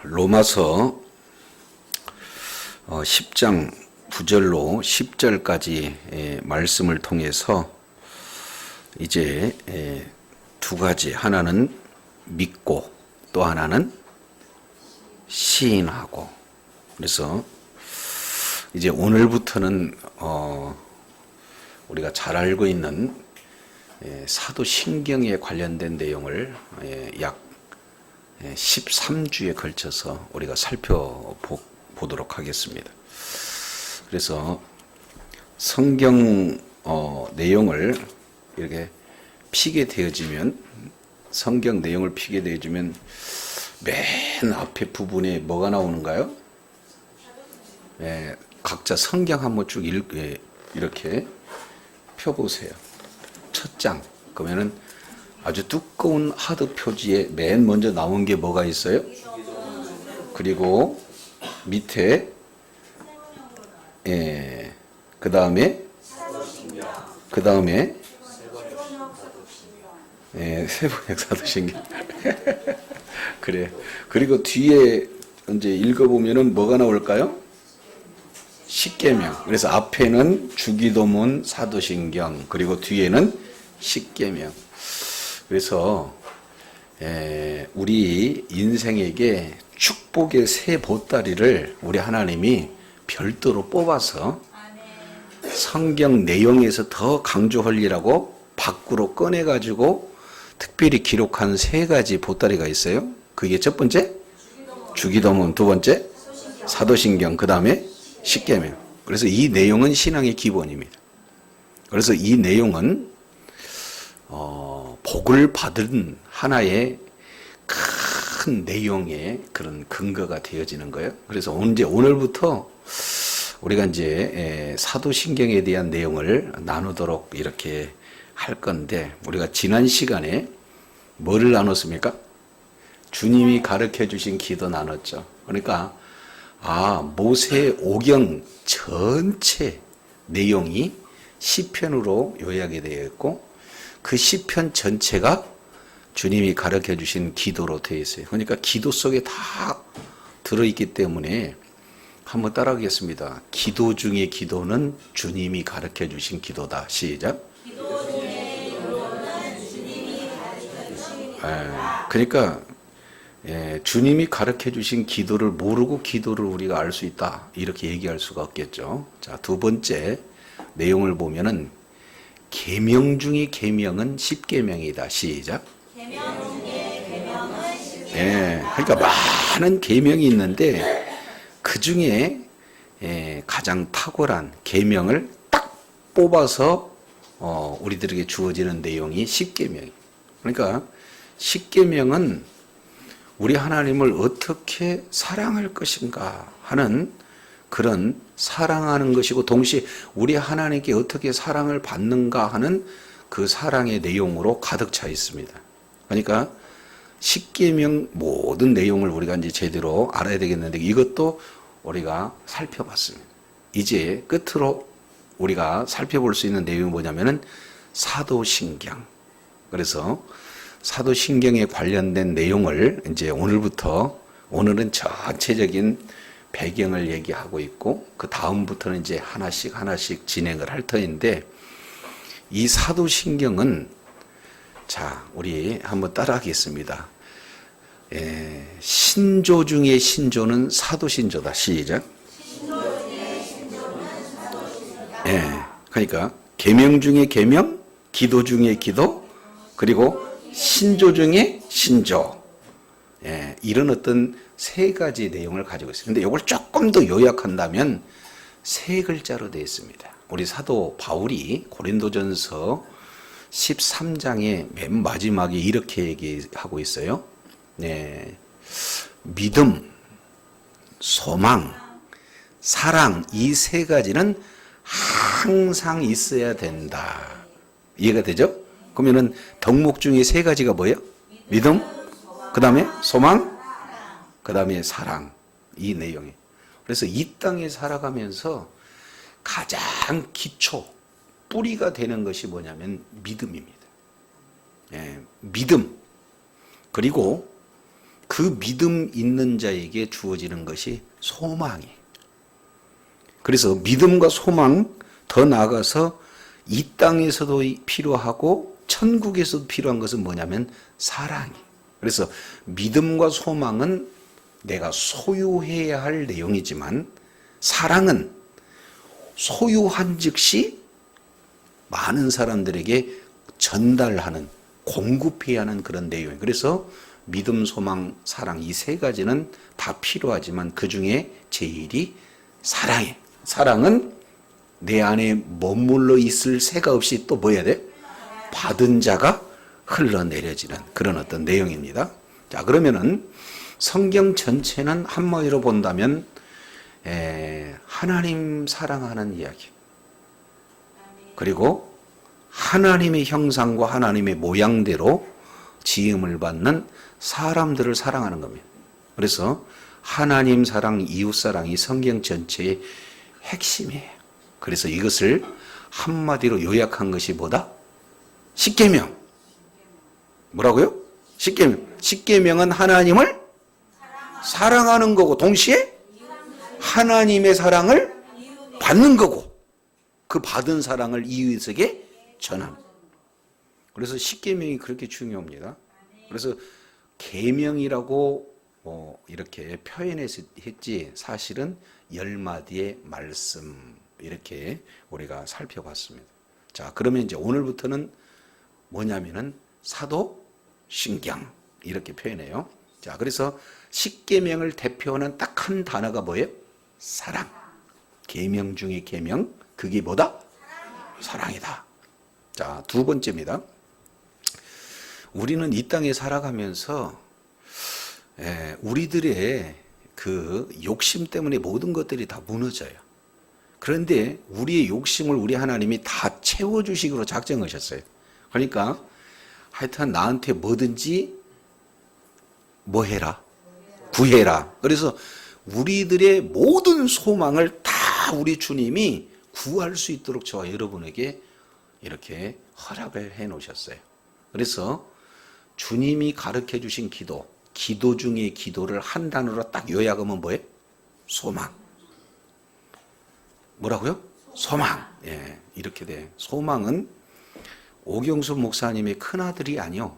로마서 10장 9절로 10절까지 말씀을 통해서 이제 두 가지, 하나는 믿고 또 하나는 시인하고, 그래서 이제 오늘부터는 우리가 잘 알고 있는 사도신경에 관련된 내용을 약 13주에 걸쳐서 우리가 살펴보도록 하겠습니다. 그래서 성경 내용을 이렇게 피게 되어지면, 성경 내용을 피게 되어지면 맨 앞에 부분에 뭐가 나오는가요? 각자 성경 한번 쭉 이렇게 펴보세요. 첫 장, 그러면은 아주 두꺼운 하드 표지에 맨 먼저 나온 게 뭐가 있어요? 그리고 밑에 그 다음에 세번역 사도신경 그래. 그리고 뒤에 이제 읽어보면은 뭐가 나올까요? 십계명. 그래서 앞에는 주기도문, 사도신경, 그리고 뒤에는 십계명. 그래서 우리 인생에게 축복의 세 보따리를 우리 하나님이 별도로 뽑아서 성경 내용에서 더 강조하려고 밖으로 꺼내가지고 특별히 기록한 세 가지 보따리가 있어요. 그게 첫 번째 주기도문, 두 번째 사도신경, 그 다음에 십계명. 그래서 이 내용은 신앙의 기본입니다. 그래서 이 내용은 복을 받은 하나의 큰 내용의 그런 근거가 되어지는 거예요. 그래서 오늘부터 우리가 이제 사도신경에 대한 내용을 나누도록 이렇게 할 건데, 우리가 지난 시간에 뭐를 나눴습니까? 주님이 가르쳐 주신 기도 나눴죠. 그러니까 모세 오경 전체 내용이 시편으로 요약이 되어 있고, 그 시편 전체가 주님이 가르쳐 주신 기도로 되어 있어요. 그러니까 기도 속에 다 들어있기 때문에 한번 따라하겠습니다. 기도 중의 기도는 주님이 가르쳐 주신 기도다. 시작. 기도 중의 기도는 주님이 가르쳐 주신 기도다. 그러니까 주님이 가르쳐 주신 기도를 모르고 기도를 우리가 알 수 있다, 이렇게 얘기할 수가 없겠죠. 자, 두 번째 내용을 보면은 계명 중의 계명은 십계명이다. 시작. 계명 중의 계명은 십계명이다. 그러니까 많은 계명이 있는데 그 중에 가장 탁월한 계명을 딱 뽑아서 우리들에게 주어지는 내용이 십계명이에요. 그러니까 십계명은 우리 하나님을 어떻게 사랑할 것인가 하는 그런 사랑하는 것이고, 동시에 우리 하나님께 어떻게 사랑을 받는가 하는 그 사랑의 내용으로 가득 차 있습니다. 그러니까 십계명 모든 내용을 우리가 이제 제대로 알아야 되겠는데, 이것도 우리가 살펴봤습니다. 이제 끝으로 우리가 살펴볼 수 있는 내용이 뭐냐면은 사도신경. 그래서 사도신경에 관련된 내용을 이제 오늘은 전체적인 배경을 얘기하고 있고, 그 다음부터는 이제 하나씩 진행을 할 터인데, 이 사도신경은, 자, 우리 한번 따라하겠습니다. 신조 중의 신조는 사도신조다. 시작. 신조 중의 신조는 사도신조다. 그러니까 계명 중의 계명, 기도 중의 기도, 그리고 신조 중의 신조. 이런 어떤 세 가지 내용을 가지고 있어요. 근데 이걸 조금 더 요약한다면 세 글자로 되어 있습니다. 우리 사도 바울이 고린도전서 13장의 맨 마지막에 이렇게 얘기하고 있어요. 믿음, 소망, 사랑, 이 세 가지는 항상 있어야 된다. 이해가 되죠? 그러면은 덕목 중에 세 가지가 뭐예요? 믿음, 그 다음에 소망, 그 다음에 사랑. 이 내용이. 그래서 이 땅에 살아가면서 가장 기초, 뿌리가 되는 것이 뭐냐면 믿음입니다. 믿음. 그리고 그 믿음 있는 자에게 주어지는 것이 소망이에요. 그래서 믿음과 소망, 더 나아가서 이 땅에서도 필요하고 천국에서도 필요한 것은 뭐냐면 사랑이에요. 그래서 믿음과 소망은 내가 소유해야 할 내용이지만 사랑은 소유한 즉시 많은 사람들에게 전달하는, 공급해야 하는 그런 내용이에요. 그래서 믿음, 소망, 사랑 이 세 가지는 다 필요하지만 그 중에 제일이 사랑이에요. 사랑은 내 안에 머물러 있을 새가 없이 또 뭐 해야 돼? 받은 자가 흘러내려지는 그런 어떤 내용입니다. 자, 그러면은 성경 전체는 한마디로 본다면 하나님 사랑하는 이야기, 그리고 하나님의 형상과 하나님의 모양대로 지음을 받는 사람들을 사랑하는 겁니다. 그래서 하나님 사랑, 이웃 사랑이 성경 전체의 핵심이에요. 그래서 이것을 한마디로 요약한 것이 뭐다? 십계명. 뭐라고요? 십계명. 십계명은 하나님을 사랑하는 거고 동시에 하나님의 사랑을 받는 거고 그 받은 사랑을 이웃에게 전합니다. 그래서 십계명이 그렇게 중요합니다. 그래서 계명이라고 이렇게 표현했지 사실은 10마디의 말씀 이렇게 우리가 살펴봤습니다. 자, 그러면 이제 오늘부터는 뭐냐면은 사도신경 이렇게 표현해요. 자, 그래서 십계명을 대표하는 딱 한 단어가 뭐예요? 사랑. 계명 중에 계명, 그게 뭐다? 사랑이다. 자, 두 번째입니다. 우리는 이 땅에 살아가면서 우리들의 그 욕심 때문에 모든 것들이 다 무너져요. 그런데 우리의 욕심을 우리 하나님이 다 채워주시기로 작정하셨어요. 그러니까 하여튼 나한테 뭐든지 뭐 해라? 구해라. 그래서 우리들의 모든 소망을 다 우리 주님이 구할 수 있도록 저와 여러분에게 이렇게 허락을 해 놓으셨어요. 그래서 주님이 가르쳐 주신 기도, 기도 중에 기도를 한 단어로 딱 요약하면 뭐예요? 소망. 뭐라고요? 소망. 예, 이렇게 돼. 소망은 오경수 목사님의 큰아들이 아니요.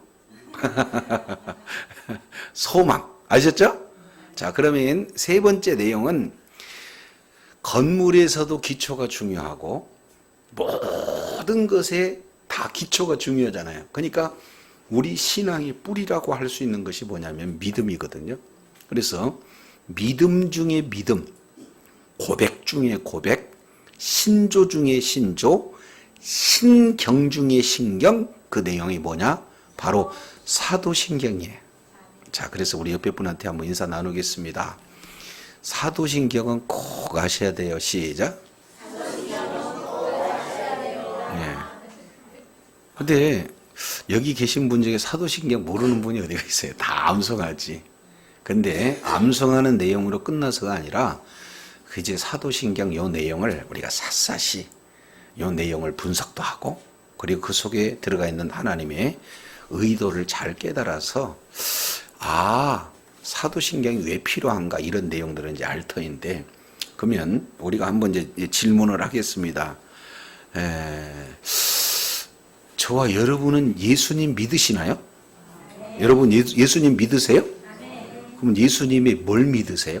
소망. 아셨죠? 자, 그러면 세 번째 내용은 건물에서도 기초가 중요하고 모든 것에 다 기초가 중요하잖아요. 그러니까 우리 신앙의 뿌리라고 할 수 있는 것이 뭐냐면 믿음이거든요. 그래서 믿음 중에 믿음, 고백 중에 고백, 신조 중에 신조, 신경 중에 신경, 그 내용이 뭐냐? 바로 사도신경이에요. 자, 그래서 우리 옆에 분한테 한번 인사 나누겠습니다. 사도신경은 꼭 아셔야 돼요. 시작. 예. 근데 여기 계신 분 중에 사도신경 모르는 분이 어디가 있어요? 다 암송하지. 근데 암송하는 내용으로 끝나서가 아니라 이제 사도신경 요 내용을 우리가 샅샅이 요 내용을 분석도 하고 그리고 그 속에 들어가 있는 하나님의 의도를 잘 깨달아서 사도신경이 왜 필요한가 이런 내용들은 이제 알 터인데 그러면 우리가 한번 이제 질문을 하겠습니다. 저와 여러분은 예수님 믿으시나요? 여러분 예수님 믿으세요? 그럼 예수님이 뭘 믿으세요?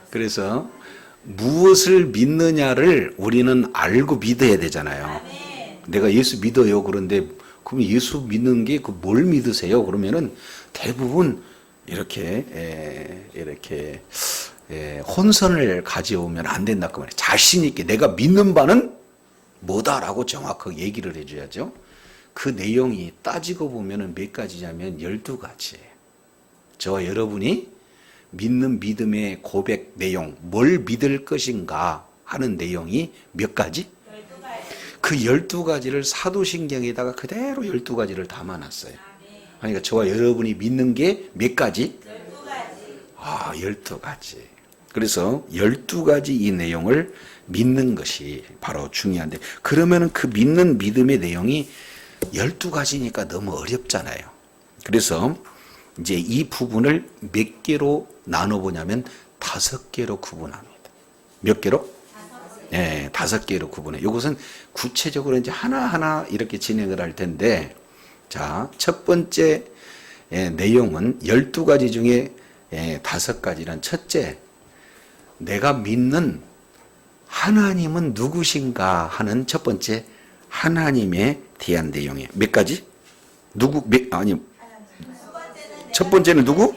그래서 무엇을 믿느냐를 우리는 알고 믿어야 되잖아요. 내가 예수 믿어요. 그런데 그럼 예수 믿는 게 그 뭘 믿으세요? 그러면은 대부분 이렇게 혼선을 가져오면 안 된다 그 말이에요. 자신 있게 내가 믿는 바는 뭐다라고 정확하게 얘기를 해줘야죠. 그 내용이 따지고 보면은 몇 가지냐면 12가지예요. 저와 여러분이 믿는 믿음의 고백 내용, 뭘 믿을 것인가 하는 내용이 몇 가지? 12가지. 그 12가지를 사도신경에다가 그대로 12가지를 담아놨어요. 그러니까 저와 여러분이 믿는 게 몇 가지? 12가지. 12가지. 그래서 12가지 이 내용을 믿는 것이 바로 중요한데, 그러면은 그 믿는 믿음의 내용이 12가지니까 너무 어렵잖아요. 그래서 이제 이 부분을 몇 개로 나눠보냐면 5개로 구분합니다. 몇 개로? 네, 5개로 구분해. 이것은 구체적으로 이제 하나하나 이렇게 진행을 할 텐데, 자, 첫 번째 내용은 12가지 중에 5가지는 첫째, 내가 믿는 하나님은 누구신가 하는 첫 번째 하나님에 대한 내용이에요. 몇 가지? 첫 번째는 누구?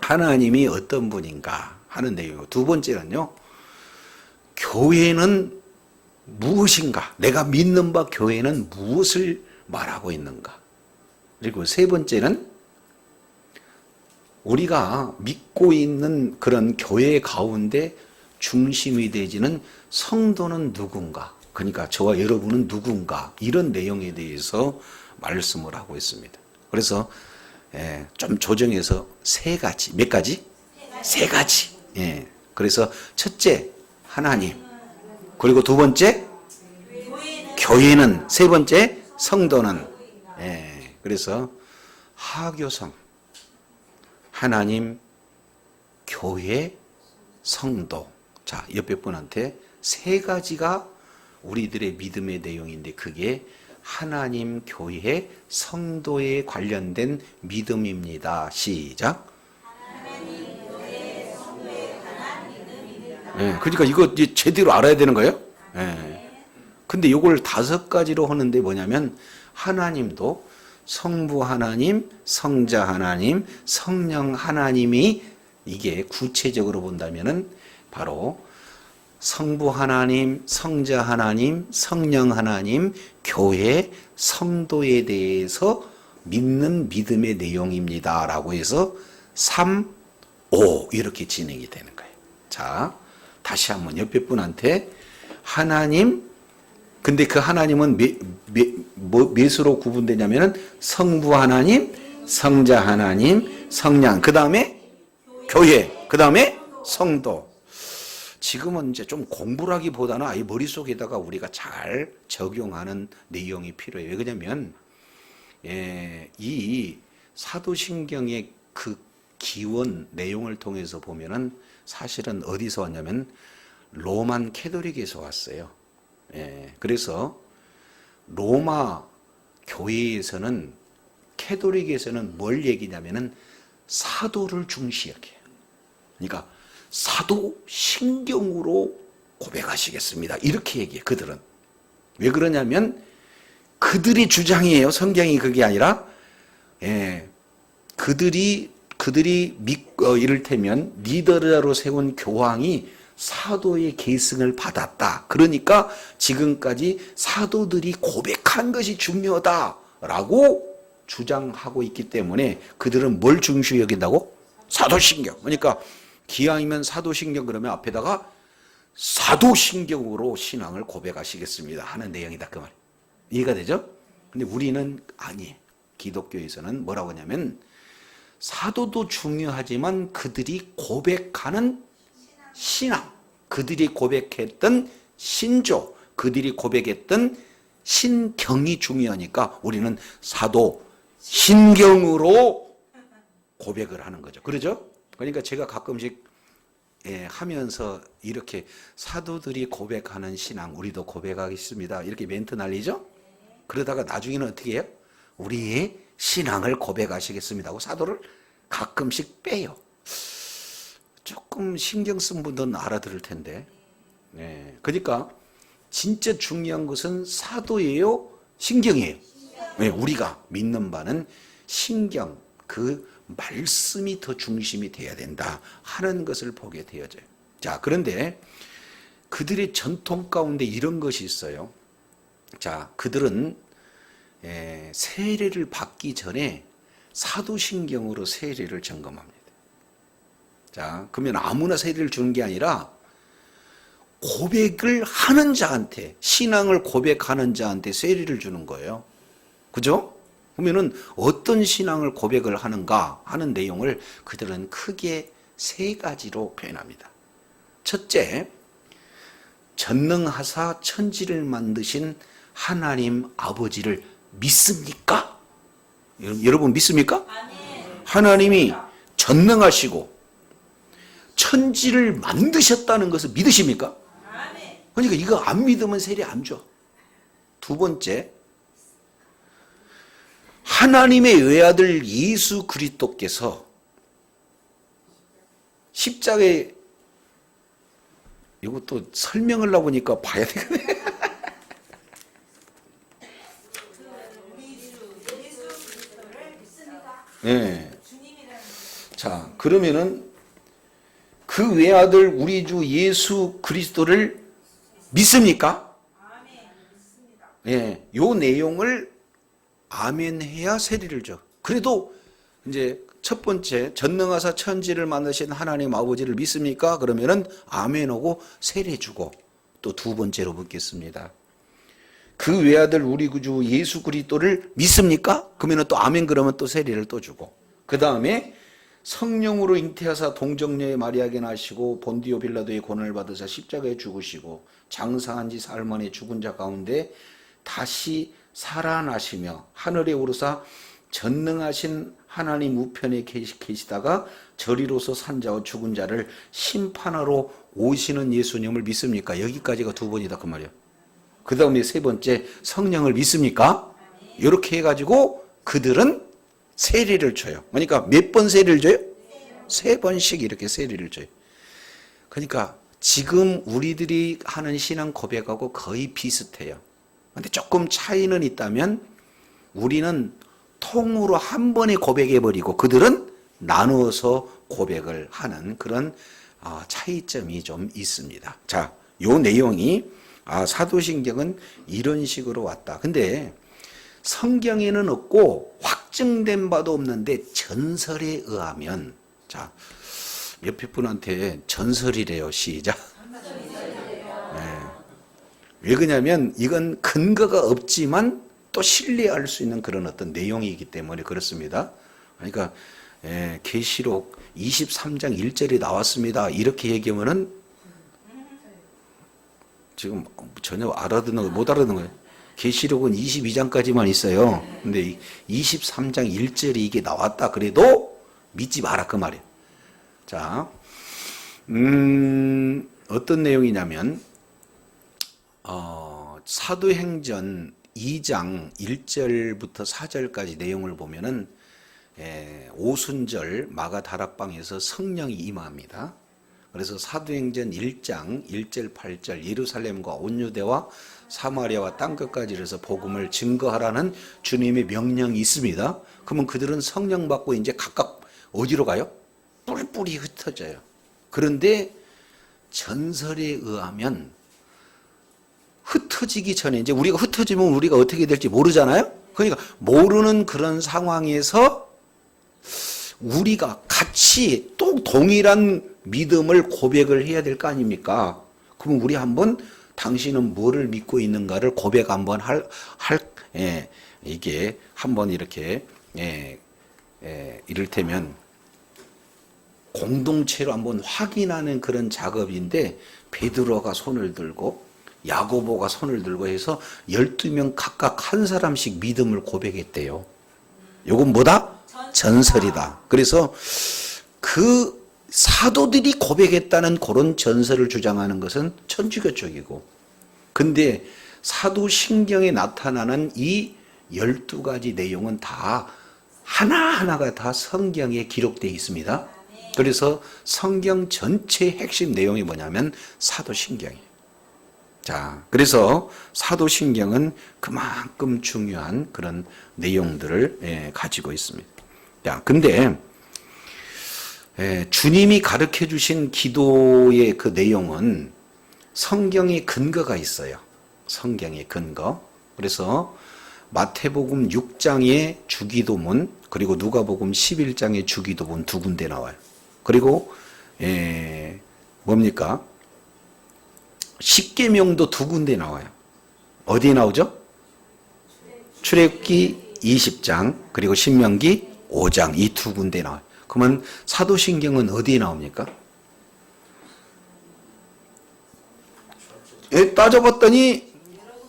하나님이 어떤 분인가 하는 내용이고, 두 번째는요, 교회는 무엇인가? 내가 믿는 바 교회는 무엇을 말하고 있는가? 그리고 세 번째는 우리가 믿고 있는 그런 교회 가운데 중심이 되지는 성도는 누군가? 그러니까 저와 여러분은 누군가? 이런 내용에 대해서 말씀을 하고 있습니다. 그래서 좀 조정해서 3가지. 몇 가지? 3가지. 그래서 첫째, 하나님. 그리고 두 번째, 교회는. 세 번째, 성도는. 그래서 하교성, 하나님, 교회, 성도. 자, 옆에 분한테 3가지가 우리들의 믿음의 내용인데, 그게 하나님, 교회, 성도에 관련된 믿음입니다. 시작. 하나님, 교회, 성도에 관한 믿음입니다. 그러니까 이거 제대로 알아야 되는 거예요. 근데 이걸 5가지로 하는데 뭐냐면, 하나님도 성부 하나님, 성자 하나님, 성령 하나님이, 이게 구체적으로 본다면은 바로 성부 하나님, 성자 하나님, 성령 하나님, 교회, 성도에 대해서 믿는 믿음의 내용입니다. 라고 해서 3, 5 이렇게 진행이 되는 거예요. 자, 다시 한번 옆에 분한테 하나님, 근데 그 하나님은 몇으로 구분되냐면은 성부 하나님, 성자 하나님, 성령, 그 다음에 교회, 그 다음에 성도. 지금은 이제 좀 공부를 하기보다는 아예 머릿속에다가 우리가 잘 적용하는 내용이 필요해요. 왜 그러냐면, 이 사도신경의 그 기원 내용을 통해서 보면은 사실은 어디서 왔냐면 로만 캐톨릭에서 왔어요. 그래서 로마 교회에서는, 캐톨릭에서는 뭘 얘기냐면은 사도를 중시하게. 그러니까 사도신경으로 고백하시겠습니다. 이렇게 얘기해, 그들은. 왜 그러냐면 그들이 주장이에요. 성경이 그게 아니라, 그들이 이를테면 리더자로 세운 교황이 사도의 계승을 받았다. 그러니까 지금까지 사도들이 고백한 것이 중요하다라고 주장하고 있기 때문에 그들은 뭘 중시 여긴다고? 사도신경. 그러니까 기왕이면 사도신경 그러면 앞에다가 사도신경으로 신앙을 고백하시겠습니다 하는 내용이다, 그 말. 이해가 되죠? 근데 우리는 아니에요. 기독교에서는 뭐라고 하냐면 사도도 중요하지만 그들이 고백하는 신앙, 그들이 고백했던 신조, 그들이 고백했던 신경이 중요하니까 우리는 사도 신경으로 고백을 하는 거죠. 그러죠? 그러니까 제가 가끔씩 하면서 이렇게 사도들이 고백하는 신앙 우리도 고백하겠습니다 이렇게 멘트 날리죠. 그러다가 나중에는 어떻게 해요? 우리의 신앙을 고백하시겠습니다 하고 사도를 가끔씩 빼요. 조금 신경 쓴 분들은 알아들을 텐데. 그러니까 진짜 중요한 것은 사도예요, 신경이에요? 우리가 믿는 바는 신경, 그 말씀이 더 중심이 돼야 된다 하는 것을 보게 되어져요. 자, 그런데 그들의 전통 가운데 이런 것이 있어요. 자, 그들은 세례를 받기 전에 사도신경으로 세례를 점검합니다. 자, 그러면 아무나 세례를 주는 게 아니라 고백을 하는 자한테, 신앙을 고백하는 자한테 세례를 주는 거예요. 그죠? 그러면은 어떤 신앙을 고백을 하는가 하는 내용을 그들은 크게 세 가지로 표현합니다. 첫째, 전능하사 천지를 만드신 하나님 아버지를 믿습니까? 여러분 믿습니까? 하나님이 전능하시고 천지를 만드셨다는 것을 믿으십니까? 그러니까 이거 안 믿으면 세례 안 줘. 두 번째, 하나님의 외아들 예수 그리스도께서 십자가에, 이것도 설명을 하려고 보니까 봐야 되겠네. 네. 자, 그러면은 그 외아들 우리 주 예수 그리스도를 믿습니까? 예, 요 내용을 아멘 해야 세례를 줘. 그래도 이제 첫 번째, 전능하사 천지를 만드신 하나님 아버지를 믿습니까? 그러면은 아멘 하고 세례 주고, 또 두 번째로 묻겠습니다. 그 외아들 우리 구주 예수 그리스도를 믿습니까? 그러면은 또 아멘 그러면 또 세례를 또 주고, 그 다음에 성령으로 잉태하사 동정녀의 마리아에게 나시고 본디오 빌라도의 고난을 받으사 십자가에 죽으시고 장사한 지 사흘 만에 죽은 자 가운데 다시 살아나시며 하늘에 오르사 전능하신 하나님 우편에 계시다가 저리로서 산 자와 죽은 자를 심판하러 오시는 예수님을 믿습니까? 여기까지가 두 번이다 그 말이에요. 그 다음에 세 번째, 성령을 믿습니까? 이렇게 해가지고 그들은 세례를 줘요. 그러니까 몇 번 세례를 줘요? 세 번씩 이렇게 세례를 줘요. 그러니까 지금 우리들이 하는 신앙 고백하고 거의 비슷해요. 근데 조금 차이는 있다면 우리는 통으로 한 번에 고백해버리고 그들은 나누어서 고백을 하는 그런 차이점이 좀 있습니다. 자, 요 내용이 사도신경은 이런 식으로 왔다. 근데 성경에는 없고 확증된 바도 없는데 전설에 의하면, 자, 옆에 분한테 전설이래요. 시작. 네. 왜 그러냐면 이건 근거가 없지만 또 신뢰할 수 있는 그런 어떤 내용이기 때문에 그렇습니다. 그러니까 계시록 23장 1절이 나왔습니다. 이렇게 얘기하면은 지금 전혀 알아듣는 거 못 알아듣는 거예요. 계시록은 22장까지만 있어요. 근데 23장 1절이 이게 나왔다 그래도 믿지 마라 그 말이에요. 자, 어떤 내용이냐면 사도행전 2장 1절부터 4절까지 내용을 보면은 오순절 마가다락방에서 성령이 임합니다. 그래서 사도행전 1장 1절 8절 예루살렘과 온 유대와 사마리아와 땅끝까지 이르러서 복음을 증거하라는 주님의 명령이 있습니다. 그러면 그들은 성령 받고 이제 각각 어디로 가요? 뿔뿔이 흩어져요. 그런데 전설에 의하면 흩어지기 전에, 이제 우리가 흩어지면 우리가 어떻게 될지 모르잖아요. 그러니까 모르는 그런 상황에서 우리가 같이 또 동일한 믿음을 고백을 해야 될 거 아닙니까? 그럼 우리 한번 당신은 뭐를 믿고 있는가를 고백 한번 이게 한번 이렇게 이를테면 공동체로 한번 확인하는 그런 작업인데, 베드로가 손을 들고 야고보가 손을 들고 해서 12명 각각 한 사람씩 믿음을 고백했대요. 요건 뭐다? 전설이다. 그래서 그 사도들이 고백했다는 그런 전설을 주장하는 것은 천주교 쪽이고, 근데 사도신경에 나타나는 이 12가지 내용은 다 하나하나가 다 성경에 기록되어 있습니다. 그래서 성경 전체 핵심 내용이 뭐냐면 사도신경이에요. 자, 그래서 사도신경은 그만큼 중요한 그런 내용들을 가지고 있습니다. 자, 근데 주님이 가르쳐 주신 기도의 그 내용은 성경의 근거가 있어요. 성경의 근거. 그래서 마태복음 6장의 주기도문, 그리고 누가복음 11장의 주기도문 두 군데 나와요. 그리고 뭡니까? 십계명도 두 군데 나와요. 어디에 나오죠? 출애굽기 20장 그리고 신명기 5장 이 두 군데 나와요. 그러면 사도신경은 어디에 나옵니까? 예, 따져봤더니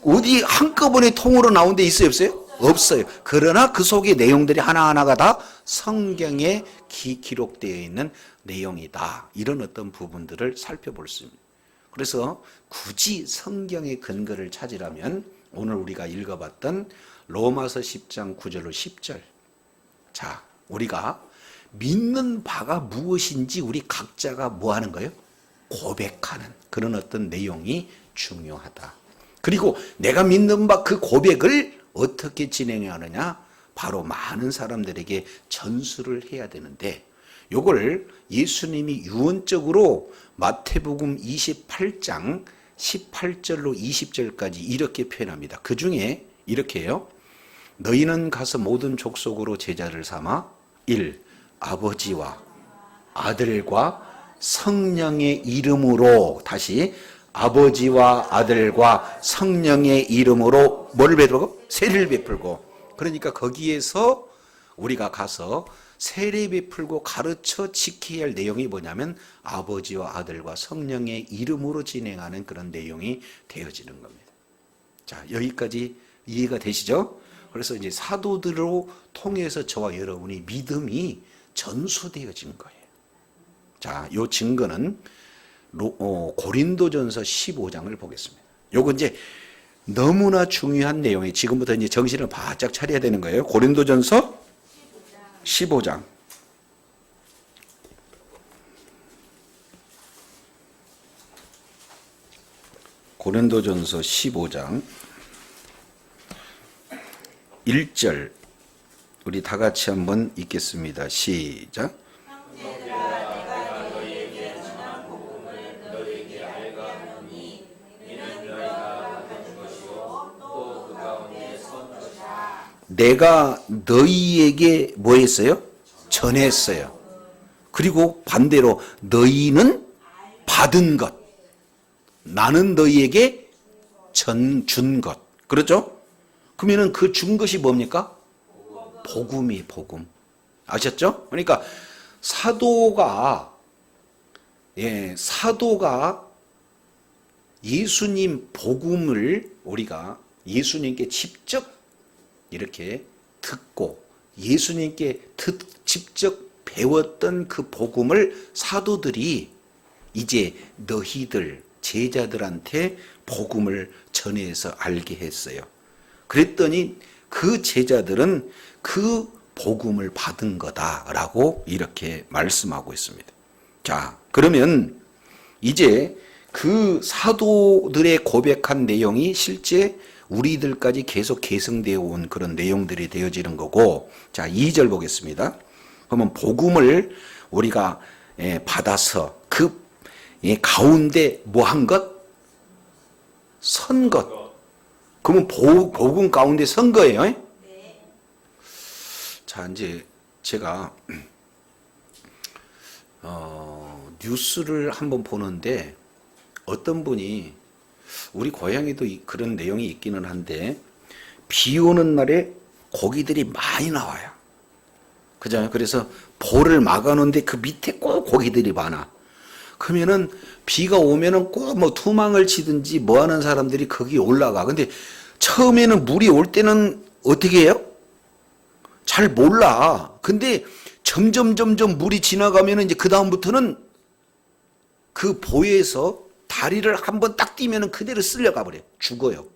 어디 한꺼번에 통으로 나온 데 있어요, 없어요? 없어요. 그러나 그 속의 내용들이 하나하나가 다 성경에 기록되어 있는 내용이다. 이런 어떤 부분들을 살펴볼 수 있습니다. 그래서 굳이 성경의 근거를 찾으려면 오늘 우리가 읽어봤던 로마서 10장 9절로 10절. 자, 우리가 믿는 바가 무엇인지 우리 각자가 뭐 하는 거예요? 고백하는 그런 어떤 내용이 중요하다. 그리고 내가 믿는 바 그 고백을 어떻게 진행해야 하느냐? 바로 많은 사람들에게 전수를 해야 되는데 요걸 예수님이 유언적으로 마태복음 28장 18절로 20절까지 이렇게 표현합니다. 그 중에 이렇게 해요. 너희는 가서 모든 족속으로 제자를 삼아 1. 아버지와 아들과 성령의 이름으로 다시 아버지와 아들과 성령의 이름으로 뭐를 베풀고? 세례를 베풀고. 그러니까 거기에서 우리가 가서 세례 베풀고 가르쳐 지켜야 할 내용이 뭐냐면 아버지와 아들과 성령의 이름으로 진행하는 그런 내용이 되어지는 겁니다. 자, 여기까지 이해가 되시죠? 그래서 이제 사도들로 통해서 저와 여러분이 믿음이 전수되어진 거예요. 자, 요 증거는 고린도전서 15장을 보겠습니다. 요거 이제 너무나 중요한 내용이 지금부터 이제 정신을 바짝 차려야 되는 거예요. 고린도전서 15장. 고린도전서 15장 1절 우리 다 같이 한번 읽겠습니다. 시작. 내가 너희에게 뭐 했어요? 전했어요. 그리고 반대로 너희는 받은 것. 나는 너희에게 준 것. 그렇죠? 그러면은 그 준 것이 뭡니까? 복음이 복음. 아셨죠? 그러니까 사도가 예수님 복음을 우리가 예수님께 직접 이렇게 듣고 예수님께 직접 배웠던 그 복음을 사도들이 이제 너희들 제자들한테 복음을 전해서 알게 했어요. 그랬더니 그 제자들은 그 복음을 받은 거다라고 이렇게 말씀하고 있습니다. 자, 그러면 이제 그 사도들의 고백한 내용이 실제 우리들까지 계속 계승되어 온 그런 내용들이 되어지는 거고, 자, 2절 보겠습니다. 그러면 복음을 우리가 받아서 그 가운데 뭐 한 것? 선 것. 그러면 복음 가운데 선 거예요. 네. 자, 이제 제가 뉴스를 한번 보는데 어떤 분이 우리 고향에도 그런 내용이 있기는 한데 비 오는 날에 고기들이 많이 나와요. 그죠? 그래서 볼을 막아놓는데 그 밑에 꼭 고기들이 많아. 그러면은 비가 오면은 꼭 뭐 투망을 치든지 뭐 하는 사람들이 거기 올라가. 근데 처음에는 물이 올 때는 어떻게 해요? 잘 몰라. 근데 점점 물이 지나가면은 이제 그다음부터는 그 보에서 다리를 한번 딱 띄면은 그대로 쓸려가 버려요. 죽어요.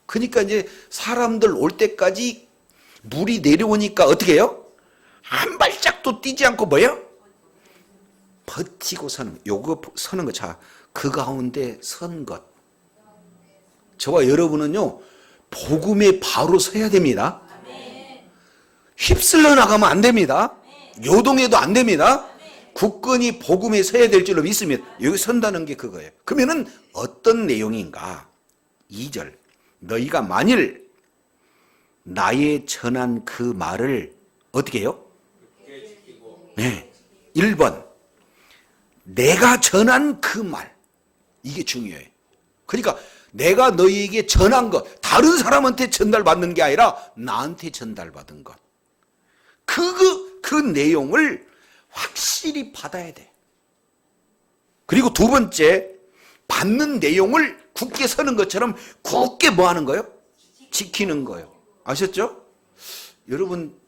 그러니까 이제 사람들 올 때까지 물이 내려오니까 어떻게 해요? 한 발짝도 뛰지 않고 뭐예요? 버티고 서는 거. 요거 서는 거. 자, 그 가운데 선 것. 저와 여러분은요, 복음에 바로 서야 됩니다. 휩쓸려 나가면 안 됩니다. 요동해도 안 됩니다. 굳건히 복음에 서야 될 줄로 믿습니다. 여기 선다는 게 그거예요. 그러면은 어떤 내용인가? 2절. 너희가 만일 나의 전한 그 말을 어떻게 해요? 네. 1번. 내가 전한 그 말. 이게 중요해요. 그러니까 내가 너희에게 전한 것, 다른 사람한테 전달받는 게 아니라 나한테 전달받은 것. 그 내용을 확실히 받아야 돼. 그리고 두 번째, 받는 내용을 굳게 서는 것처럼 굳게 뭐 하는 거예요? 지키는 거예요. 아셨죠? 여러분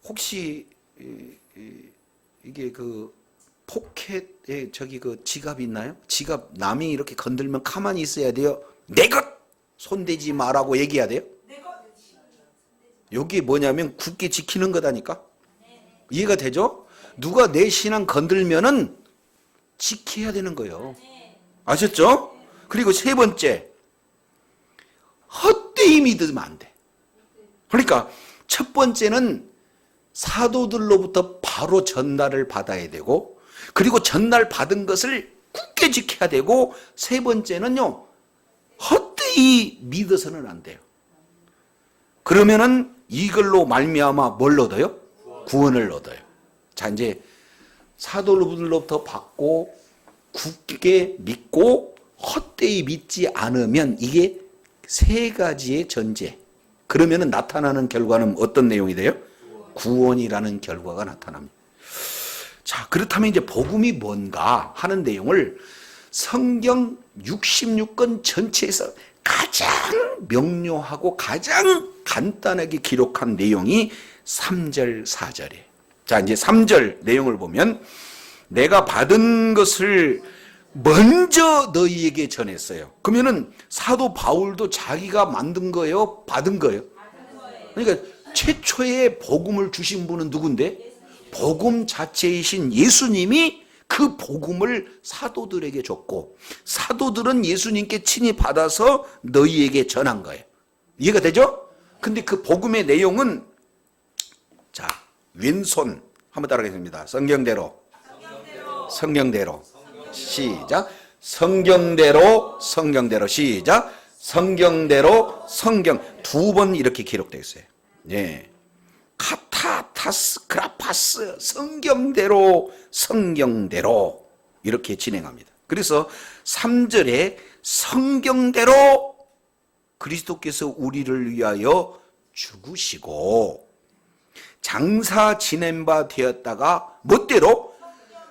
혹시 이게 그 포켓에 저기 그 지갑 있나요? 지갑 남이 이렇게 건들면 가만히 있어야 돼요? 내 것 손대지 마라고 얘기해야 돼요? 여기 뭐냐면 굳게 지키는 거다니까. 이해가 되죠? 누가 내 신앙 건들면은 지켜야 되는 거예요. 아셨죠? 그리고 세 번째, 헛되이 믿으면 안 돼. 그러니까 첫 번째는 사도들로부터 바로 전달을 받아야 되고, 그리고 전달 받은 것을 굳게 지켜야 되고, 세 번째는요, 헛되이 믿어서는 안 돼요. 그러면은 이걸로 말미암아 뭘 얻어요? 구원을 얻어요. 자, 이제 사도들로부터 받고 굳게 믿고 헛되이 믿지 않으면 이게 세 가지의 전제. 그러면은 나타나는 결과는 어떤 내용이 돼요? 구원이라는 결과가 나타납니다. 자, 그렇다면 이제 복음이 뭔가 하는 내용을 성경 66권 전체에서 가장 명료하고 가장 간단하게 기록한 내용이 3절, 4절이에요. 자, 이제 3절 내용을 보면 내가 받은 것을 먼저 너희에게 전했어요. 그러면은 사도 바울도 자기가 만든 거예요? 받은 거예요? 그러니까 최초의 복음을 주신 분은 누군데? 복음 자체이신 예수님이 그 복음을 사도들에게 줬고, 사도들은 예수님께 친히 받아서 너희에게 전한 거예요. 이해가 되죠? 근데 그 복음의 내용은, 자, 왼손 한번 따라하겠습니다. 성경대로 시작. 성경대로 시작. 성경대로 성경 두 번 이렇게 기록되어 있어요. 예. 카타타스 그라파스 성경대로 이렇게 진행합니다. 그래서 3절에 성경대로 그리스도께서 우리를 위하여 죽으시고 장사 지낸 바 되었다가 멋대로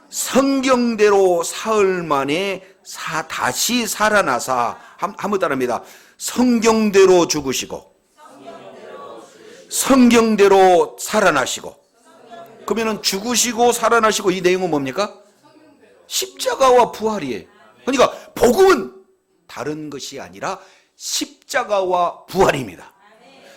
성경대로 사흘 만에 다시 살아나사 한번 따라합니다. 성경대로 죽으시고 성경대로 살아나시고. 그러면은 죽으시고 살아나시고 이 내용은 뭡니까? 십자가와 부활이에요. 그러니까 복음은 다른 것이 아니라 십자가와 부활입니다.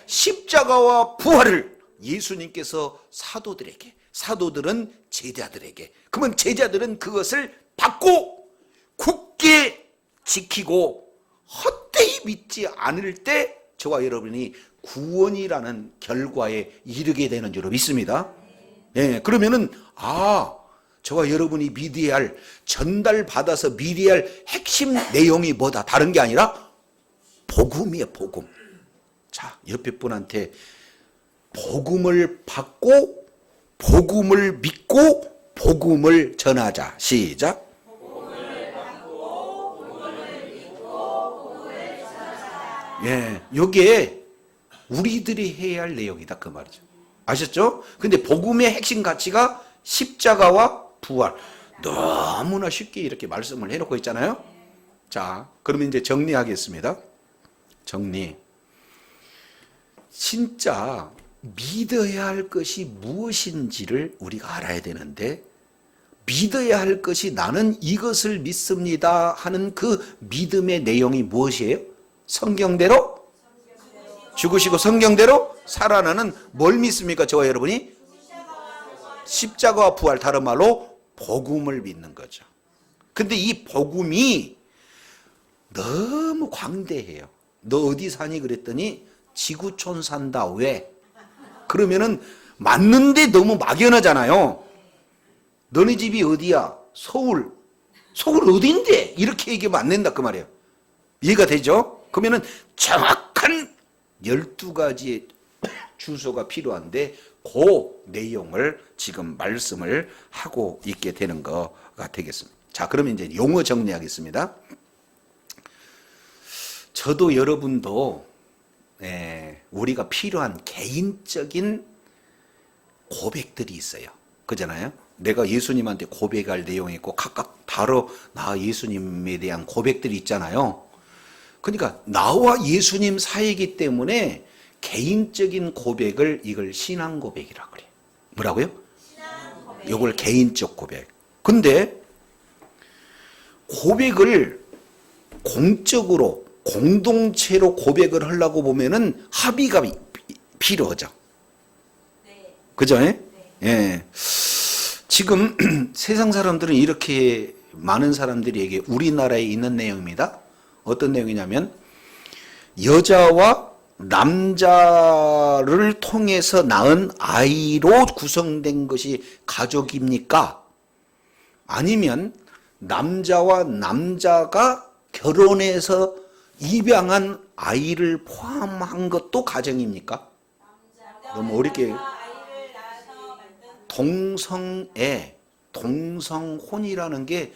십자가와 부활을 예수님께서 사도들에게, 사도들은 제자들에게, 그러면 제자들은 그것을 받고 굳게 지키고 헛되이 믿지 않을 때 저와 여러분이 구원이라는 결과에 이르게 되는 줄로 믿습니다. 예, 그러면은 저와 여러분이 믿어야 할, 전달받아서 믿어야 할 핵심 내용이 뭐다? 다른 게 아니라 복음이에요, 복음. 자, 옆에 분한테 복음을 받고 복음을 믿고 복음을 전하자. 시작. 예, 요게 우리들이 해야 할 내용이다 그 말이죠. 아셨죠? 근데 복음의 핵심 가치가 십자가와 부활. 너무나 쉽게 이렇게 말씀을 해놓고 있잖아요. 자, 그러면 이제 정리하겠습니다. 정리. 진짜 믿어야 할 것이 무엇인지를 우리가 알아야 되는데, 믿어야 할 것이 나는 이것을 믿습니다 하는 그 믿음의 내용이 무엇이에요? 성경대로 죽으시고 성경대로 살아나는 뭘 믿습니까? 저와 여러분이 십자가와 부활, 다른 말로 복음을 믿는 거죠. 근데 이 복음이 너무 광대해요. 너 어디 사니? 그랬더니 지구촌 산다. 왜? 그러면은 맞는데 너무 막연하잖아요. 너네 집이 어디야? 서울. 서울 어딘데? 이렇게 얘기하면 안 된다 그 말이에요. 이해가 되죠? 그러면은 정확한 12가지의 주소가 필요한데 그 내용을 지금 말씀을 하고 있게 되는 거가 되겠습니다. 자, 그러면 이제 용어 정리하겠습니다. 저도 여러분도 우리가 필요한 개인적인 고백들이 있어요. 그잖아요. 내가 예수님한테 고백할 내용이 있고 각각 다르 나 예수님에 대한 고백들이 있잖아요. 그러니까 나와 예수님 사이이기 때문에 개인적인 고백을 이걸 신앙 고백이라고 그래요. 뭐라고요? 신앙 고백. 이걸 개인적 고백. 근데 고백을 공적으로 공동체로 고백을 하려고 보면은 합의가 필요하죠. 네. 그죠? 네. 예. 지금 세상 사람들은 이렇게 많은 사람들에게 우리나라에 있는 내용입니다. 어떤 내용이냐면 여자와 남자를 통해서 낳은 아이로 구성된 것이 가족입니까? 아니면 남자와 남자가 결혼해서 입양한 아이를 포함한 것도 가정입니까? 너무 어렵게 동성혼이라는 게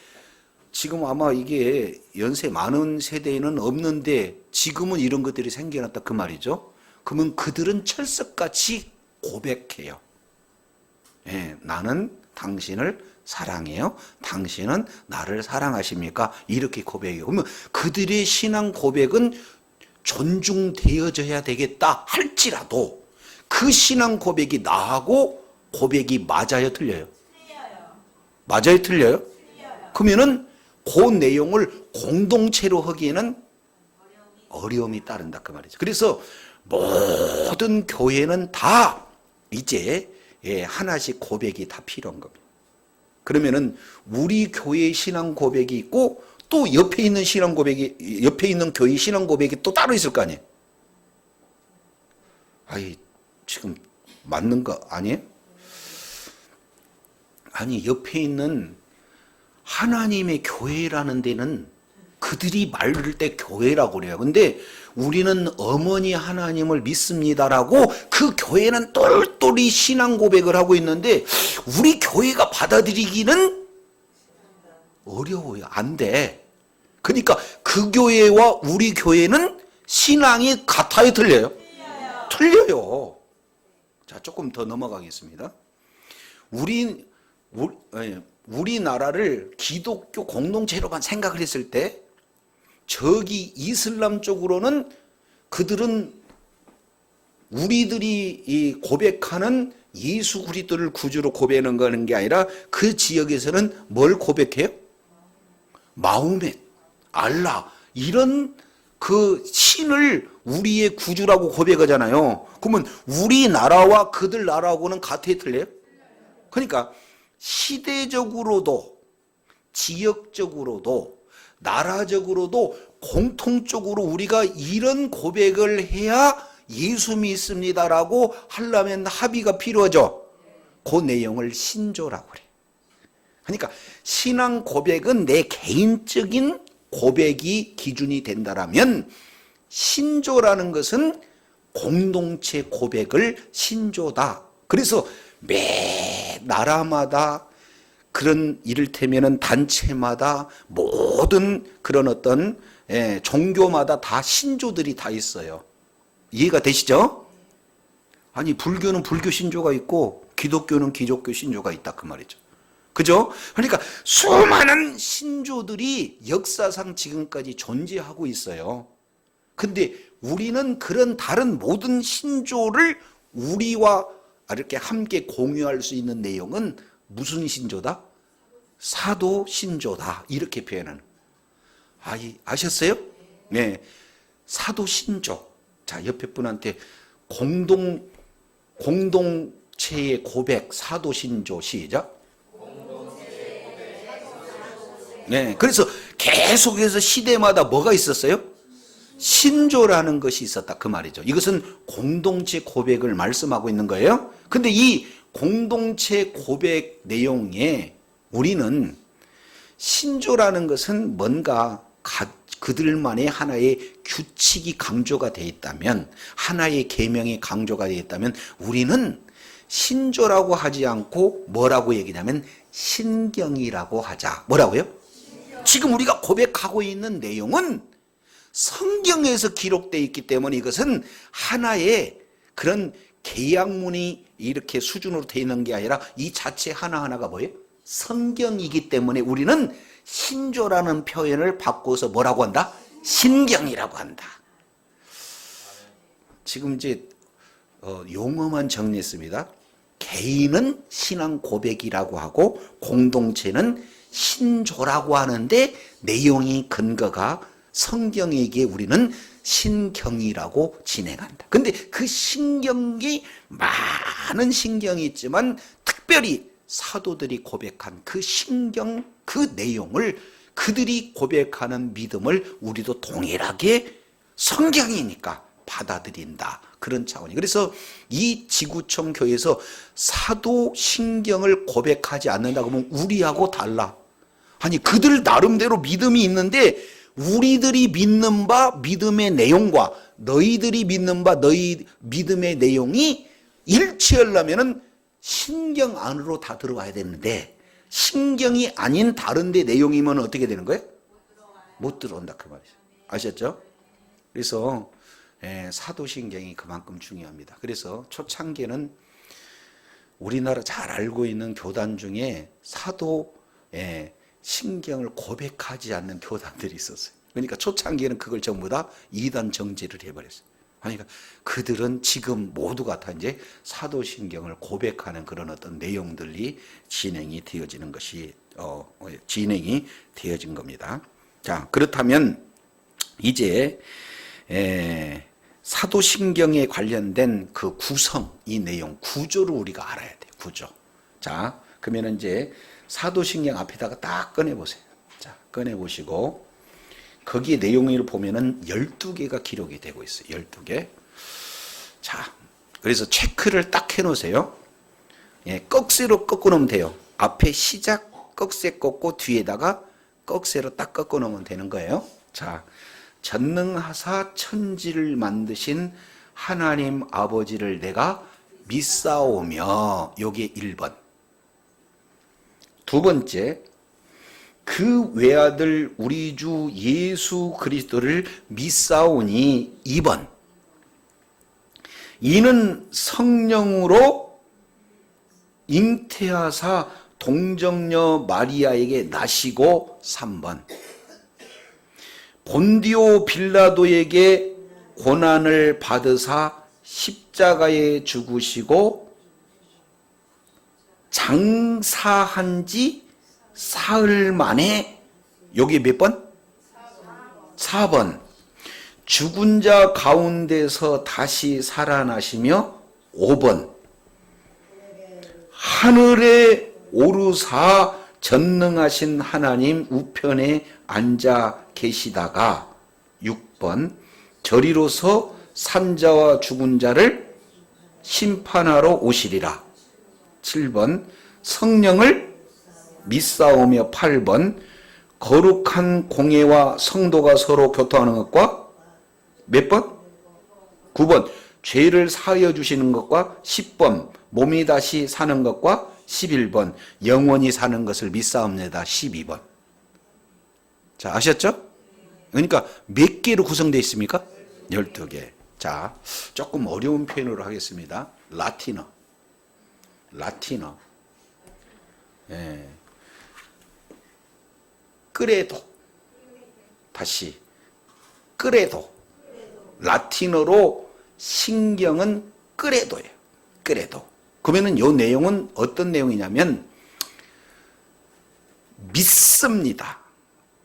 지금 아마 이게 연세 많은 세대에는 없는데 지금은 이런 것들이 생겨났다 그 말이죠. 그러면 그들은 철석같이 고백해요. 예, 나는 당신을 사랑해요. 당신은 나를 사랑하십니까? 이렇게 고백해요. 그러면 그들의 신앙 고백은 존중되어져야 되겠다 할지라도 그 신앙 고백이 나하고 고백이 맞아요, 틀려요? 틀려요. 맞아요, 틀려요? 틀려요. 그러면은 그 내용을 공동체로 하기에는 어려움이 따른다 그 말이죠. 그래서 모든 교회는 다 이제 하나씩 고백이 다 필요한 겁니다. 그러면은 우리 교회의 신앙 고백이 있고 또 옆에 있는 신앙 고백이 옆에 있는 교회 신앙 고백이 또 따로 있을 거 아니에요. 아이 지금 맞는 거 아니에요? 아니 옆에 있는 하나님의 교회라는 데는 그들이 말할 때 교회라고 그래요. 근데 우리는 어머니 하나님을 믿습니다라고 그 교회는 똘똘이 신앙 고백을 하고 있는데 우리 교회가 받아들이기는 어려워요. 안 돼. 그러니까 그 교회와 우리 교회는 신앙이 같아요, 틀려요? 틀려요. 자, 조금 더 넘어가겠습니다. 우리나라를 기독교 공동체로만 생각을 했을 때 저기 이슬람 쪽으로는 그들은 우리들이 이 고백하는 예수 그리스도를 구주로 고백하는 게 아니라 그 지역에서는 뭘 고백해요? 마호멧, 알라 이런 그 신을 우리의 구주라고 고백하잖아요. 그러면 우리나라와 그들 나라하고는 같아요, 틀려요? 그러니까 시대적으로도 지역적으로도 나라적으로도 공통적으로 우리가 이런 고백을 해야 예수 믿습니다라고 하려면 합의가 필요하죠. 그 내용을 신조라고 그래. 그러니까 신앙 고백은 내 개인적인 고백이 기준이 된다라면 신조라는 것은 공동체 고백을 신조다. 그래서 매 나라마다 그런 이를테면은 단체마다 모든 그런 어떤 종교마다 다 신조들이 다 있어요. 이해가 되시죠? 아니 불교는 불교 신조가 있고 기독교는 기독교 신조가 있다 그 말이죠. 그죠? 그러니까 수많은 신조들이 역사상 지금까지 존재하고 있어요. 근데 우리는 그런 다른 모든 신조를 우리와 이렇게 함께 공유할 수 있는 내용은 무슨 신조다? 사도 신조다. 이렇게 표현하는. 아셨어요? 네. 사도 신조. 자, 옆에 분한테 공동체의 고백, 사도 신조 시작. 네. 그래서 계속해서 시대마다 뭐가 있었어요? 신조라는 것이 있었다. 그 말이죠. 이것은 공동체 고백을 말씀하고 있는 거예요. 근데 이 공동체 고백 내용에 우리는 신조라는 것은 뭔가 그들만의 하나의 규칙이 강조가 되어 있다면, 하나의 계명이 강조가 되어 있다면 우리는 신조라고 하지 않고 뭐라고 얘기하냐면 신경이라고 하자. 뭐라고요? 지금 우리가 고백하고 있는 내용은 성경에서 기록되어 있기 때문에 이것은 하나의 그런 계약문이 이렇게 수준으로 되어 있는 게 아니라 이 자체 하나하나가 뭐예요? 성경이기 때문에 우리는 신조라는 표현을 바꿔서 뭐라고 한다? 신경이라고 한다. 지금 이제 용어만 정리했습니다. 개인은 신앙 고백이라고 하고 공동체는 신조라고 하는데 내용이 근거가 성경에게 우리는 신경이라고 진행한다. 근데 그 신경이 많은 신경이 있지만 특별히 사도들이 고백한 그 신경 그 내용을 그들이 고백하는 믿음을 우리도 동일하게 성경이니까 받아들인다. 그런 차원이. 그래서 이 지구촌 교회에서 사도신경을 고백하지 않는다고 하면 우리하고 달라. 아니 그들 나름대로 믿음이 있는데 우리들이 믿는 바 믿음의 내용과 너희들이 믿는 바 너희 믿음의 내용이 일치하려면은 신경 안으로 다 들어와야 되는데 신경이 아닌 다른 데 내용이면 어떻게 되는 거예요? 못 들어온다 그 말이죠. 아셨죠? 그래서 사도신경이 그만큼 중요합니다. 그래서 초창기에는 우리나라 잘 알고 있는 교단 중에 사도 신경을 고백하지 않는 교단들이 있었어요. 그러니까 초창기에는 그걸 전부 다 이단 정제를 해버렸어요. 그러니까 그들은 지금 모두가 다 이제 사도신경을 고백하는 그런 어떤 내용들이 진행이 되어지는 것이 진행이 되어진 겁니다. 자, 그렇다면 이제 사도신경에 관련된 그 구성, 이 내용, 구조를 우리가 알아야 돼요. 구조. 자, 그러면 이제 사도신경 앞에다가 딱 꺼내보세요. 자, 꺼내보시고, 거기에 내용을 보면은 12개가 기록이 되고 있어요. 12개. 자, 그래서 체크를 딱 해놓으세요. 꺽쇠로 꺾어 놓으면 돼요. 앞에 시작 꺽쇠 꺾고 뒤에다가 꺽쇠로 딱 꺾어 놓으면 되는 거예요. 자, 전능하사 천지를 만드신 하나님 아버지를 내가 믿사오며, 요게 1번. 두 번째, 그 외아들 우리 주 예수 그리스도를 믿사오니 2번. 이는 성령으로 잉태하사 동정녀 마리아에게 나시고 3번. 본디오 빌라도에게 고난을 받으사 십자가에 죽으시고 장사한 지 사흘 만에, 여기 몇 번? 4번. 죽은 자 가운데서 다시 살아나시며 5번. 하늘에 오르사 전능하신 하나님 우편에 앉아 계시다가 6번. 저리로서 산자와 죽은 자를 심판하러 오시리라. 7번. 성령을 믿사오며 8번. 거룩한 공예와 성도가 서로 교통하는 것과 몇 번? 9번. 죄를 사하여 주시는 것과 10번. 몸이 다시 사는 것과 11번. 영원히 사는 것을 믿사옵니다. 12번. 자, 아셨죠? 그러니까 몇 개로 구성되어 있습니까? 12개. 자, 조금 어려운 표현으로 하겠습니다. 라틴어. 그래도, 다시 그래도, 라틴어로 신경은 그래도예요. 그래도. 그러면은 요 내용은 어떤 내용이냐면 믿습니다.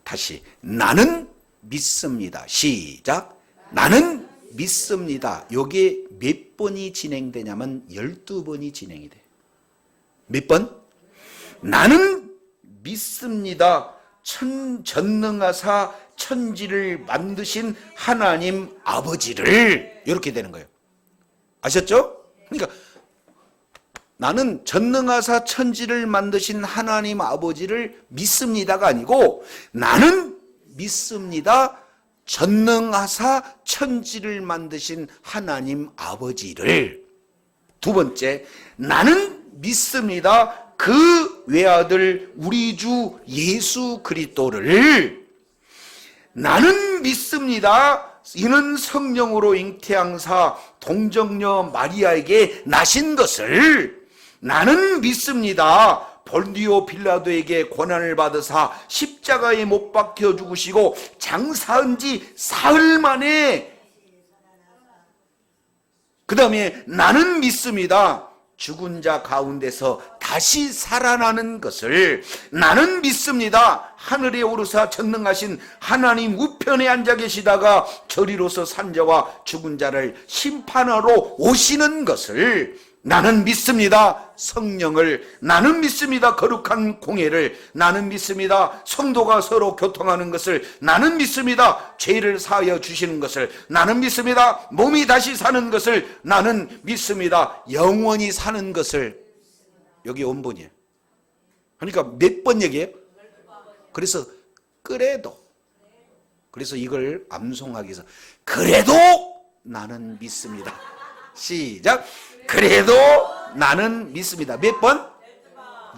다시 나는 믿습니다. 시작. 나는 믿습니다. 요게 몇 번이 진행되냐면 12번이 진행이 돼요. 몇 번? 나는 믿습니다. 전능하사 천지를 만드신 하나님 아버지를, 이렇게 되는 거예요. 아셨죠? 그러니까 나는 전능하사 천지를 만드신 하나님 아버지를 믿습니다가 아니고 나는 믿습니다. 전능하사 천지를 만드신 하나님 아버지를. 두 번째, 나는 믿습니다. 그 외아들 우리 주 예수 그리스도를. 나는 믿습니다. 이는 성령으로 잉태하사 동정녀 마리아에게 나신 것을 나는 믿습니다. 본디오 빌라도에게 고난을 받으사 십자가에 못 박혀 죽으시고 장사한 지 사흘 만에, 그 다음에 나는 믿습니다. 죽은 자 가운데서 다시 살아나는 것을 나는 믿습니다. 하늘에 오르사 전능하신 하나님 우편에 앉아 계시다가 저리로서 산자와 죽은 자를 심판하러 오시는 것을 나는 믿습니다. 성령을 나는 믿습니다. 거룩한 공예를 나는 믿습니다. 성도가 서로 교통하는 것을 나는 믿습니다. 죄를 사하여 주시는 것을 나는 믿습니다. 몸이 다시 사는 것을 나는 믿습니다. 영원히 사는 것을, 여기 원본이에요. 그러니까 몇 번 얘기해요? 그래서 그래서 이걸 암송하기 위해서 그래도 나는 믿습니다. 시작. 그래도 나는 믿습니다. 몇 번?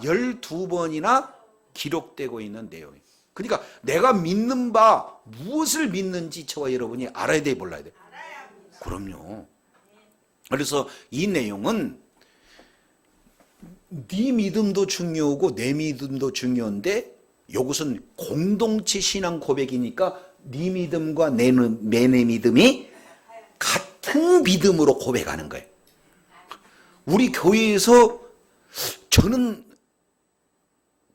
12번이나 기록되고 있는 내용이에요. 그러니까 내가 믿는 바 무엇을 믿는지 저와 여러분이 알아야 돼, 몰라야 돼? 그럼요. 그래서 이 내용은 네 믿음도 중요하고 내 믿음도 중요한데 이것은 공동체 신앙 고백이니까 네 믿음과 내 믿음이 같은 믿음으로 고백하는 거예요. 우리 교회에서 저는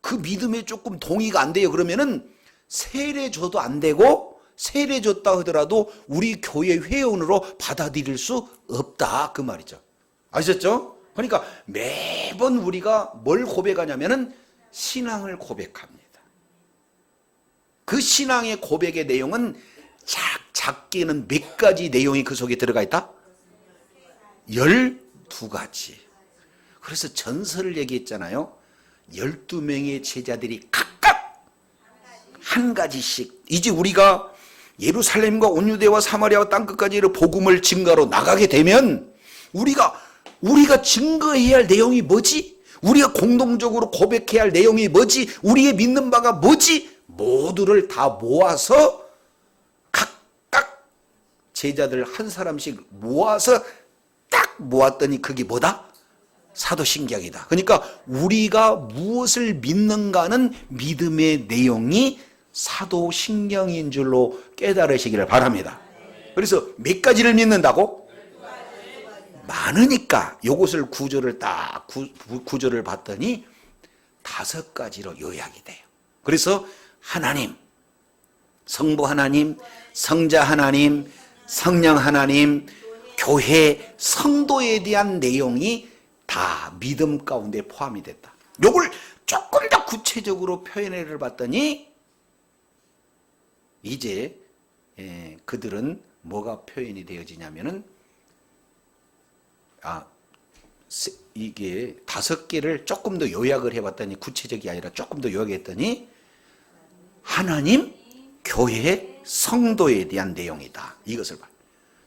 그 믿음에 조금 동의가 안 돼요. 그러면은 세례 줘도 안 되고 세례 줬다 하더라도 우리 교회 회원으로 받아들일 수 없다, 그 말이죠. 아셨죠? 그러니까 매번 우리가 뭘 고백하냐면은 신앙을 고백합니다. 그 신앙의 고백의 내용은 작게는 몇 가지 내용이 그 속에 들어가 있다? 12가지. 그래서 전설을 얘기했잖아요. 12명의 제자들이 각각 한 가지씩, 이제 우리가 예루살렘과 온 유대와 사마리아와 땅끝까지 복음을 증거로 나가게 되면 우리가 증거해야 할 내용이 뭐지? 우리가 공동적으로 고백해야 할 내용이 뭐지? 우리의 믿는 바가 뭐지? 모두를 다 모아서 각각 제자들 한 사람씩 모아서 딱 모았더니 그게 뭐다? 사도신경이다. 그러니까 우리가 무엇을 믿는가는 믿음의 내용이 사도신경인 줄로 깨달으시기를 바랍니다. 그래서 몇 가지를 믿는다고? 많으니까 요것을 구조를 딱 구조를 봤더니 5가지로 요약이 돼요. 그래서 하나님, 성부 하나님, 성자 하나님, 성령 하나님, 교회, 성도에 대한 내용이 다 믿음 가운데 포함이 됐다. 요걸 조금 더 구체적으로 표현을 봤더니 이제 그들은 뭐가 표현이 되어지냐면은 이게 5개를 조금 더 요약을 해봤더니, 구체적이 아니라 조금 더 요약했더니 하나님, 교회, 성도에 대한 내용이다. 이것을 봐요.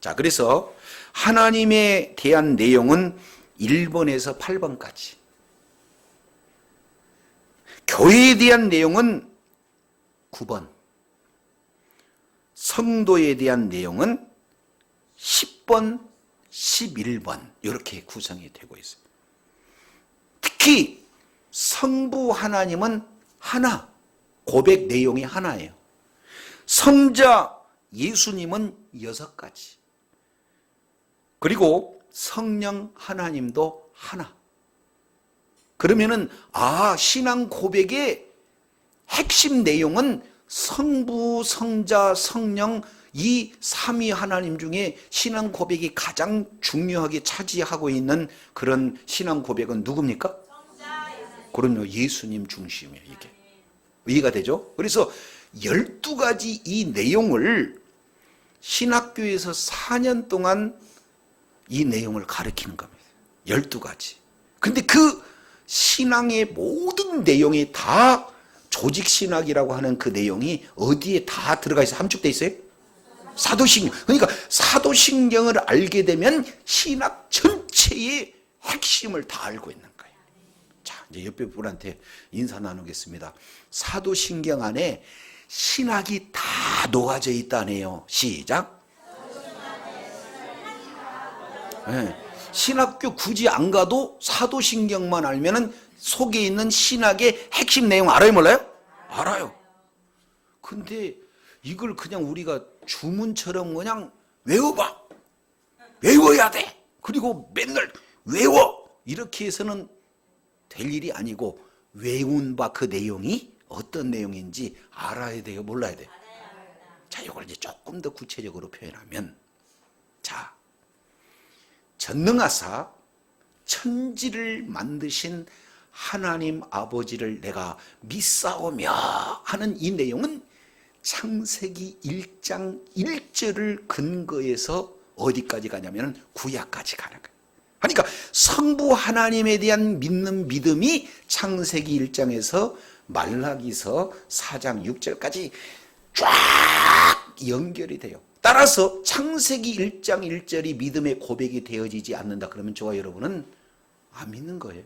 자, 그래서 하나님에 대한 내용은 1번에서 8번까지, 교회에 대한 내용은 9번, 성도에 대한 내용은 10번, 11번 이렇게 구성이 되고 있어요. 특히 성부 하나님은 하나, 고백 내용이 하나예요. 성자 예수님은 6가지, 그리고 성령 하나님도 하나. 그러면은 신앙 고백의 핵심 내용은 성부, 성자, 성령 이 삼위 하나님 중에 신앙 고백이 가장 중요하게 차지하고 있는 그런 신앙 고백은 누굽니까? 그럼요, 예수님 중심이에요. 이게 이해가 되죠? 그래서 12가지 이 내용을 신학교에서 4년 동안 이 내용을 가르치는 겁니다. 12가지. 근데 그 신앙의 모든 내용이 다 조직신학이라고 하는 그 내용이 어디에 다 들어가 있어요? 함축돼 있어요? 사도신경. 그러니까 사도신경을 알게 되면 신학 전체의 핵심을 다 알고 있는 거예요. 자, 이제 옆에 분한테 인사 나누겠습니다. 사도신경 안에 신학이 다 녹아져 있다네요. 시작. 예. 신학교 굳이 안 가도 사도신경만 알면은 속에 있는 신학의 핵심 내용 알아요, 몰라요? 알아요. 근데 이걸 그냥 우리가 주문처럼 그냥 외워봐. 외워야 돼. 그리고 맨날 외워. 이렇게 해서는 될 일이 아니고 외운 바 그 내용이 어떤 내용인지 알아야 돼요, 몰라야 돼요? 자, 이걸 이제 조금 더 구체적으로 표현하면, 자, 전능하사 천지를 만드신 하나님 아버지를 내가 믿사오며 하는 이 내용은 창세기 1장 1절을 근거해서 어디까지 가냐면 구약까지 가는 거예요. 그러니까 성부 하나님에 대한 믿는 믿음이 창세기 1장에서 말라기서 4장 6절까지 쫙 연결이 돼요. 따라서 창세기 1장 1절이 믿음의 고백이 되어지지 않는다 그러면 저와 여러분은 안 믿는 거예요.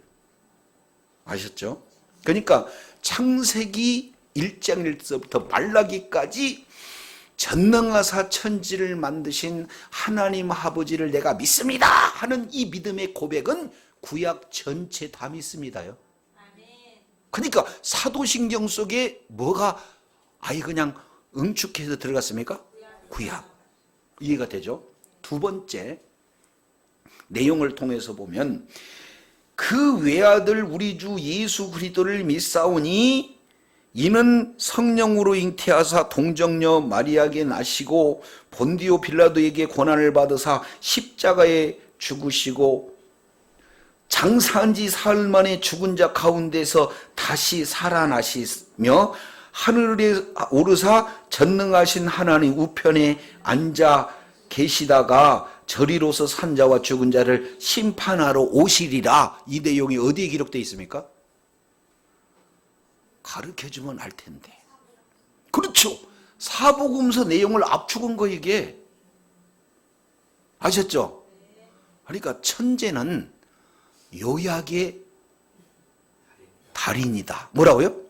아셨죠? 그러니까 창세기 1장 1절부터 말라기까지 전능하사 천지를 만드신 하나님 아버지를 내가 믿습니다 하는 이 믿음의 고백은 구약 전체 다 믿습니다요. 그러니까 사도신경 속에 뭐가 아예 그냥 응축해서 들어갔습니까? 구약. 이해가 되죠? 두 번째 내용을 통해서 보면 그 외아들 우리 주 예수 그리스도를 믿사오니 이는 성령으로 잉태하사 동정녀 마리아에게 나시고 본디오 빌라도에게 고난을 받으사 십자가에 죽으시고 장사한 지 사흘 만에 죽은 자 가운데서 다시 살아나시며 하늘에 오르사 전능하신 하나님 우편에 앉아 계시다가 저리로서 산 자와 죽은 자를 심판하러 오시리라. 이 내용이 어디에 기록되어 있습니까? 가르쳐주면 알 텐데. 그렇죠. 사복음서 내용을 압축한 거 이게. 아셨죠? 그러니까 천재는 요약의 달인이다. 뭐라고요?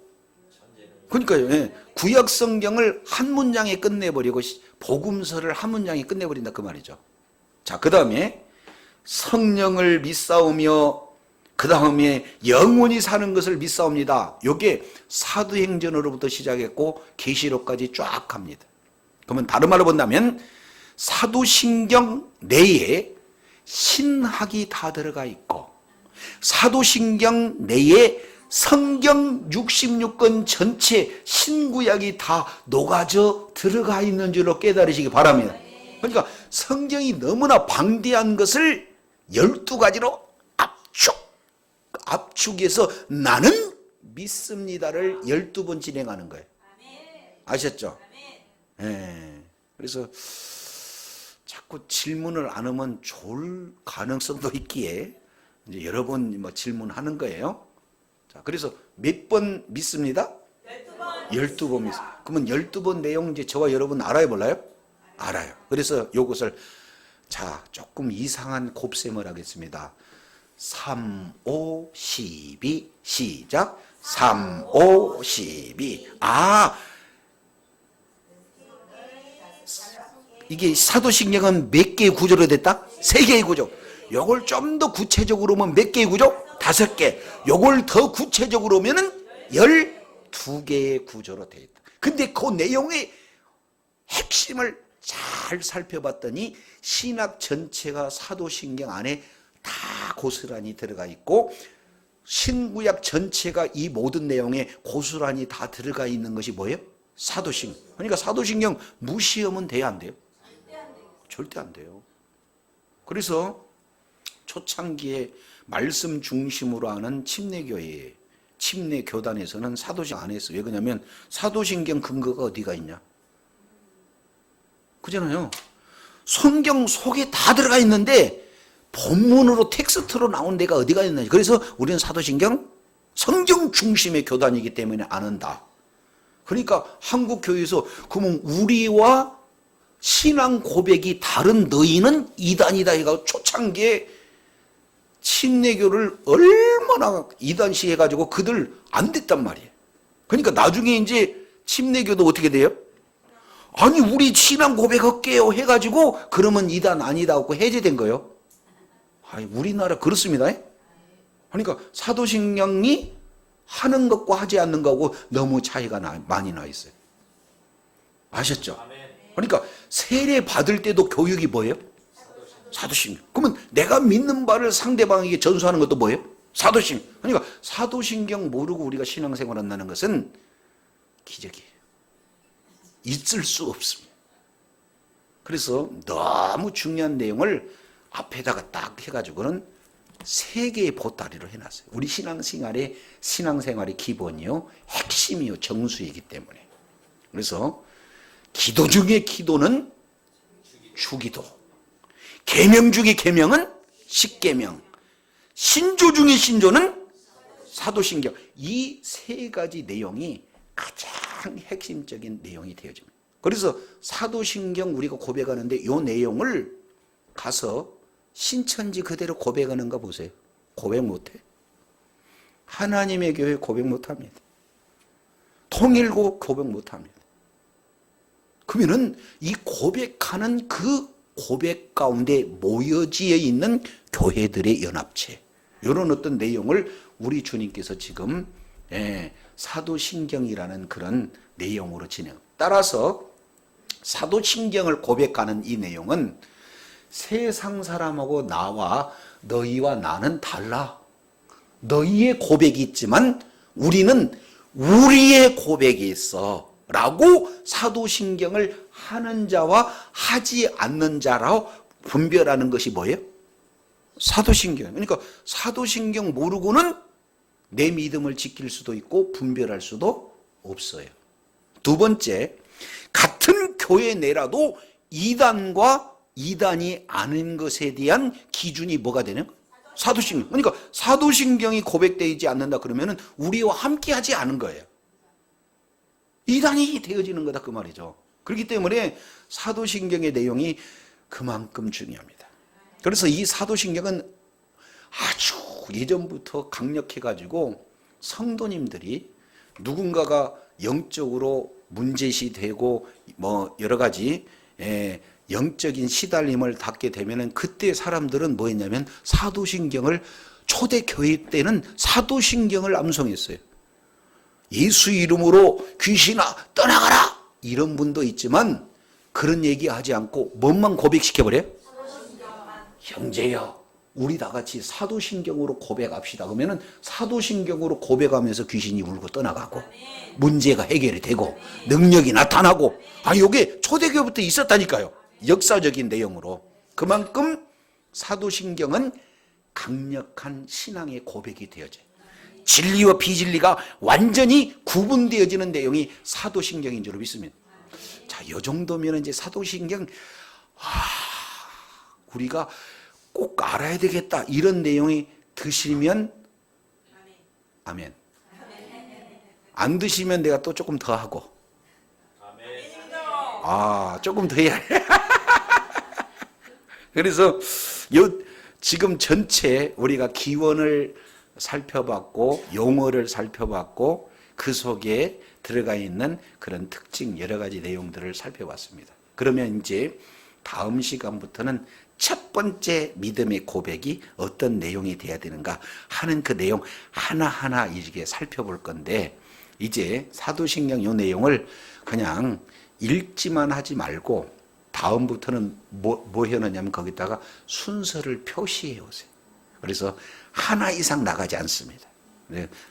그러니까요. 예. 구약 성경을 한 문장에 끝내버리고 복음서를 한 문장에 끝내버린다 그 말이죠. 자, 그 다음에 성령을 믿사오며 그 다음에 영원히 사는 것을 믿사옵니다. 이게 사도행전으로부터 시작했고 계시록까지 쫙 갑니다. 그러면 다른 말로 본다면 사도신경 내에 신학이 다 들어가 있고 사도신경 내에 성경 66권 전체 신구약이 다 녹아져 들어가 있는 줄로 깨달으시기 바랍니다. 그러니까 성경이 너무나 방대한 것을 12가지로 압축해서 나는 믿습니다를 12번 진행하는 거예요. 아셨죠? 네. 그래서 자꾸 질문을 안 하면 좋을 가능성도 있기에 이제 여러 번 뭐 질문하는 거예요. 자, 그래서 몇 번 믿습니다? 12번 믿습니다. 그러면 12번 내용 이제 저와 여러분 알아요, 몰라요? 알아요. 그래서 이것을 자, 조금 이상한 곱셈을 하겠습니다. 3, 5, 12 시작. 3, 5, 12. 아, 이게 사도신경은 몇 개의 구조로 됐다? 3개의 구조. 요걸 좀 더 구체적으로 보면 몇 개의 구조? 5개. 요걸 더 구체적으로 보면은 12개의 구조로 되어 있다. 근데 그 내용의 핵심을 잘 살펴봤더니 신학 전체가 사도신경 안에 다 고스란히 들어가 있고 신구약 전체가 이 모든 내용에 고스란히 다 들어가 있는 것이 뭐예요? 사도신경. 그러니까 사도신경 무시하면 돼요, 안 돼요? 절대 안 돼요. 그래서 초창기에 말씀 중심으로 하는 침례교회, 침례교단에서는 사도신경 안 했어요. 왜 그러냐면 사도신경 근거가 어디가 있냐? 그잖아요. 성경 속에 다 들어가 있는데 본문으로 텍스트로 나온 데가 어디가 있는지. 그래서 우리는 사도신경 성경 중심의 교단이기 때문에 안 한다. 그러니까 한국 교회에서 그러면 우리와 신앙 고백이 다른 너희는 이단이다 해가지고 초창기에 침례교를 얼마나 이단시 해가지고 그들 안 됐단 말이에요. 그러니까 나중에 이제 침례교도 어떻게 돼요? 아니 우리 신앙 고백할게요 해가지고 그러면 이단 아니다 하고 해제된 거예요. 우리나라 그렇습니다. 그러니까 사도신경이 하는 것과 하지 않는 것하고 너무 차이가 많이 나 있어요. 아셨죠? 그러니까 세례 받을 때도 교육이 뭐예요? 사도신경. 그러면 내가 믿는 바를 상대방에게 전수하는 것도 뭐예요? 사도신경. 그러니까 사도신경 모르고 우리가 신앙생활 한다는 것은 기적이에요. 있을 수 없습니다. 그래서 너무 중요한 내용을 앞에다가 딱 해가지고는 세 개의 보따리로 해놨어요. 우리 신앙생활의 기본이요, 핵심이요, 정수이기 때문에. 그래서 기도 중에 기도는 주기도, 계명 중에 계명은 십계명, 신조 중에 신조는 사도신경. 이 세 가지 내용이 가장 핵심적인 내용이 되어집니다. 그래서 사도신경 우리가 고백하는데 이 내용을 가서 신천지 그대로 고백하는 거 보세요. 고백 못해. 하나님의 교회 고백 못합니다. 통일고 고백 못합니다. 그러면은 이 고백하는 그 고백 가운데 모여지어 있는 교회들의 연합체, 이런 어떤 내용을 우리 주님께서 지금 사도신경이라는 그런 내용으로 진행. 따라서 사도신경을 고백하는 이 내용은 세상 사람하고 너희와 나는 달라. 너희의 고백이 있지만 우리는 우리의 고백이 있어. 라고 사도신경을 하는 자와 하지 않는 자라고 분별하는 것이 뭐예요? 사도신경. 그러니까 사도신경 모르고는 내 믿음을 지킬 수도 있고 분별할 수도 없어요. 두 번째, 같은 교회 내라도 이단과 이단이 아닌 것에 대한 기준이 뭐가 되는? 사도신경. 그러니까 사도신경이 고백되지 않는다 그러면 우리와 함께하지 않은 거예요. 이단이 되어지는 거다 그 말이죠. 그렇기 때문에 사도신경의 내용이 그만큼 중요합니다. 그래서 이 사도신경은 아주 예전부터 강력해가지고 성도님들이 누군가가 영적으로 문제시되고 여러 가지 영적인 시달림을 받게 되면은 그때 사람들은 뭐 했냐면 사도신경을, 초대교회 때는 사도신경을 암송했어요. 예수 이름으로 귀신아 떠나가라, 이런 분도 있지만 그런 얘기하지 않고 뭔만 고백시켜버려요? 형제여, 우리 다 같이 사도신경으로 고백합시다. 그러면은 사도신경으로 고백하면서 귀신이 울고 떠나가고 문제가 해결이 되고 능력이 나타나고, 이게 초대교회부터 있었다니까요. 역사적인 내용으로. 그만큼 사도신경은 강력한 신앙의 고백이 되어져요. 진리와 비진리가 완전히 구분되어지는 내용이 사도신경인 줄 믿습니다. 자, 이 정도면 이제 사도신경, 우리가 꼭 알아야 되겠다, 이런 내용이 드시면 아멘. 안 드시면 내가 또 조금 더 하고, 조금 더 해야 해. 그래서 지금 전체 우리가 기원을 살펴봤고 용어를 살펴봤고 그 속에 들어가 있는 그런 특징, 여러 가지 내용들을 살펴봤습니다. 그러면 이제 다음 시간부터는 첫 번째 믿음의 고백이 어떤 내용이 돼야 되는가 하는 그 내용 하나하나 이렇게 살펴볼 건데, 이제 사도신경 이 내용을 그냥 읽지만 하지 말고 다음부터는 뭐 해놓냐면 거기다가 순서를 표시해 오세요. 그래서 하나 이상 나가지 않습니다.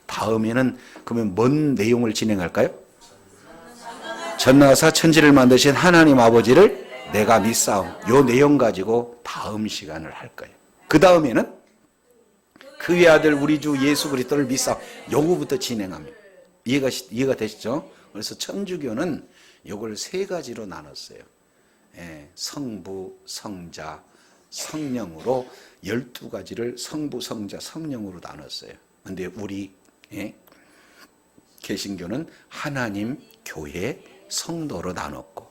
다음에는 그러면 뭔 내용을 진행할까요? 전나사 천지를 만드신 하나님 아버지를 내가 믿사오. 요 내용 가지고 다음 시간을 할 거예요. 그 다음에는 그의 아들 우리 주 예수 그리스도를 믿사오. 요거부터 진행합니다. 이해가 되시죠? 그래서 천주교는 요걸 세 가지로 나눴어요. 성부, 성자, 성령으로 12가지를 성부, 성자, 성령으로 나눴어요. 근데 우리 개신교는 하나님, 교회, 성도로 나눴고,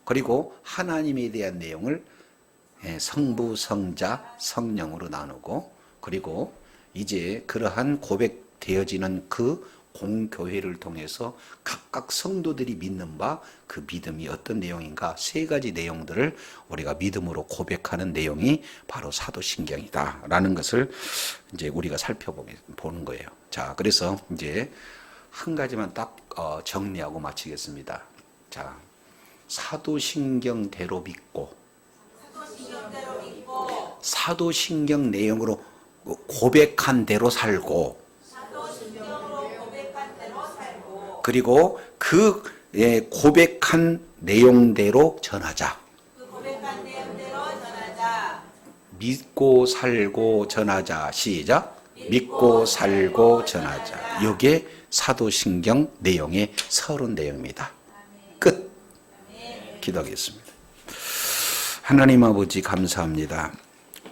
그리고 하나님에 대한 내용을 성부, 성자, 성령으로 나누고, 그리고 이제 그러한 고백되어지는 그 공교회를 통해서 각각 성도들이 믿는 바 그 믿음이 어떤 내용인가 세 가지 내용들을 우리가 믿음으로 고백하는 내용이 바로 사도신경이다라는 것을 이제 우리가 살펴보는 거예요. 자, 그래서 이제 한 가지만 딱 정리하고 마치겠습니다. 자, 사도신경대로 믿고 사도신경 내용으로 고백한 대로 살고 그리고 그 고백한 내용대로 전하자. 믿고 살고 전하자. 시작. 믿고 살고 전하자. 이게 사도신경 내용의 서론 내용입니다. 끝. 기도하겠습니다. 하나님 아버지 감사합니다.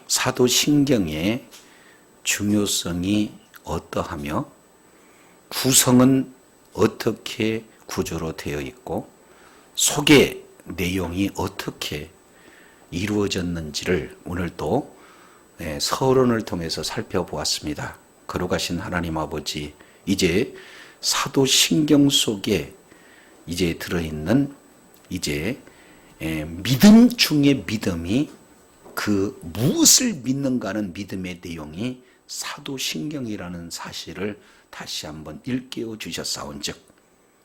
사도신경의 중요성이 어떠하며 구성은 어떻게 구조로 되어 있고 속의 내용이 어떻게 이루어졌는지를 오늘 또 서론을 통해서 살펴보았습니다. 거룩하신 하나님 아버지, 이제 사도신경 속에 이제 들어있는 이제 믿음 중에 믿음이 그 무엇을 믿는가는 믿음의 내용이 사도신경이라는 사실을 다시 한번 일깨워 주셨사온즉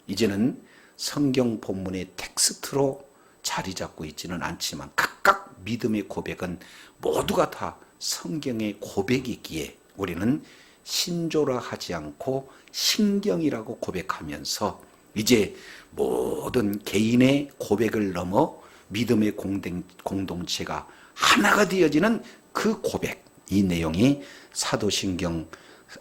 이제는 성경 본문의 텍스트로 자리 잡고 있지는 않지만 각각 믿음의 고백은 모두가 다 성경의 고백이기에 우리는 신조라 하지 않고 신경이라고 고백하면서 이제 모든 개인의 고백을 넘어 믿음의 공동체가 하나가 되어지는 그 고백, 이 내용이 사도신경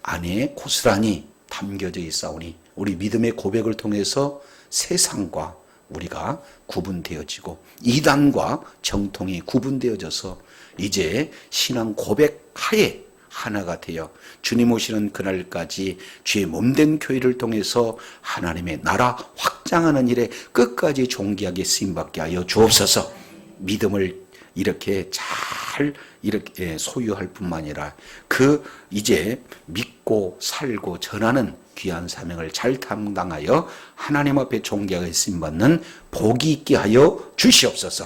안에 고스란히 담겨져 있사오니 우리 믿음의 고백을 통해서 세상과 우리가 구분되어지고 이단과 정통이 구분되어져서 이제 신앙 고백 하에 하나가 되어 주님 오시는 그날까지 주의 몸된 교회를 통해서 하나님의 나라 확장하는 일에 끝까지 존귀하게 쓰임받게 하여 주옵소서. 믿음을 이렇게 잘 이렇게 소유할 뿐만 아니라 그 이제 믿고 살고 전하는 귀한 사명을 잘 감당하여 하나님 앞에 존귀하게 쓰임받는 복이 있게 하여 주시옵소서.